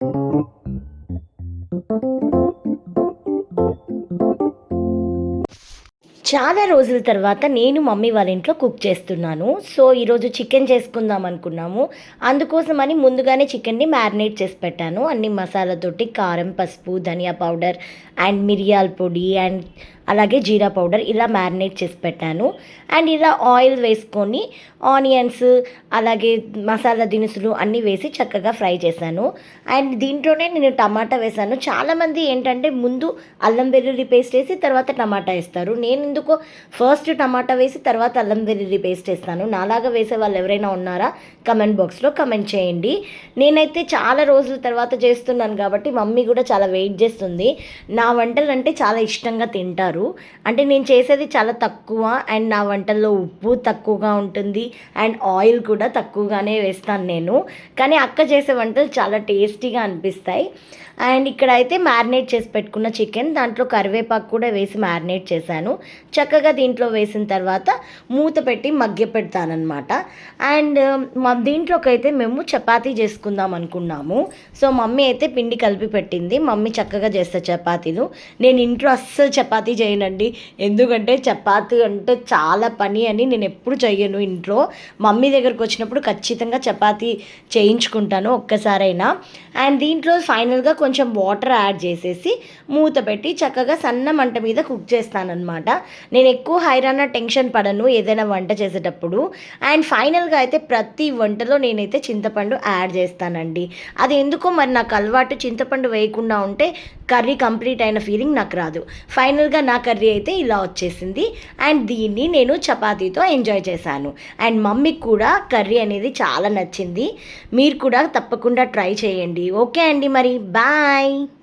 చాలా రోజుల తర్వాత నేను మమ్మీ వాళ్ళ ఇంట్లో కుక్ చేస్తున్నాను. సో, ఈరోజు చికెన్ చేసుకుందాం అనుకున్నాము. అందుకోసమని ముందుగానే చికెన్‌ని మ్యారినేట్ చేసి పెట్టాను. అన్ని మసాలాతోటి కారం, పసుపు, ధనియా పౌడర్ అండ్ మిరియాల పొడి అండ్ అలాగే జీరా పౌడర్ ఇలా మ్యారినేట్ చేసి పెట్టాను. అండ్ ఇలా ఆయిల్ వేసుకొని ఆనియన్స్ అలాగే మసాలా దినుసులు అన్నీ వేసి చక్కగా ఫ్రై చేశాను. అండ్ దీంట్లోనే నేను టమాటా వేశాను. చాలామంది ఏంటంటే ముందు అల్లం వెల్లుల్లి పేస్ట్ వేసి తర్వాత టమాటా వేస్తారు. నేను ఎందుకో ఫస్ట్ టమాటా వేసి తర్వాత అల్లం వెల్లుల్లి పేస్ట్ వేస్తాను. నాలాగా వేసే వాళ్ళు ఎవరైనా ఉన్నారా కమెంట్ బాక్స్లో కమెంట్ చేయండి. నేనైతే చాలా రోజుల తర్వాత చేస్తున్నాను కాబట్టి మమ్మీ కూడా చాలా వెయిట్ చేస్తుంది. నా వంటలు అంటే చాలా ఇష్టంగా తింటారు. అంటే నేను చేసేది చాలా తక్కువ అండ్ నా వంటల్లో ఉప్పు తక్కువగా ఉంటుంది అండ్ ఆయిల్ కూడా తక్కువగానే వేస్తాను నేను. కానీ అక్క చేసే వంటలు చాలా టేస్టీగా అనిపిస్తాయి. అండ్ ఇక్కడైతే మ్యారినేట్ చేసి పెట్టుకున్న చికెన్ దాంట్లో కరివేపాకు కూడా వేసి మ్యారినేట్ చేశాను. చక్కగా దీంట్లో వేసిన తర్వాత మూత పెట్టి మగ్గ పెడతానమాట. అండ్ దీంట్లోకి అయితే మేము చపాతీ చేసుకుందాం అనుకున్నాము. సో మమ్మీ అయితే పిండి కలిపి పెట్టింది. మమ్మీ చక్కగా చేస్తే చపాతీలు. నేను ఇంట్లో అస్సలు చపాతీ చేయనండి. ఎందుకంటే చపాతీ అంటే చాలా పని అని నేను ఎప్పుడు చెయ్యను ఇంట్లో. మమ్మీ దగ్గరకు వచ్చినప్పుడు ఖచ్చితంగా చపాతీ చేయించుకుంటాను ఒక్కసారైనా. అండ్ దీంట్లో ఫైనల్గా కొంచెం వాటర్ యాడ్ చేసేసి మూత పెట్టి చక్కగా సన్న మంట మీద కుక్ చేస్తానన్నమాట. నేను ఎక్కువ హైరానా టెన్షన్ పడను ఏదైనా వంట చేసేటప్పుడు. అండ్ ఫైనల్గా అయితే ప్రతి వంటలో నేనైతే చింతపండు యాడ్ చేస్తానండి. అది ఎందుకో మరి నాకు అలవాటు, చింతపండు వేయకుండా ఉంటే కర్రీ కంప్లీట్ అయిన ఫీలింగ్ నాకు రాదు. ఫైనల్గా నా కర్రీ అయితే ఇలా వచ్చేసింది. అండ్ దీన్ని నేను చపాతీతో ఎంజాయ్ చేశాను. అండ్ మమ్మీకి కూడా కర్రీ అనేది చాలా నచ్చింది. మీరు కూడా తప్పకుండా ట్రై చేయండి. ఓకే అండి, మరి బాయ్.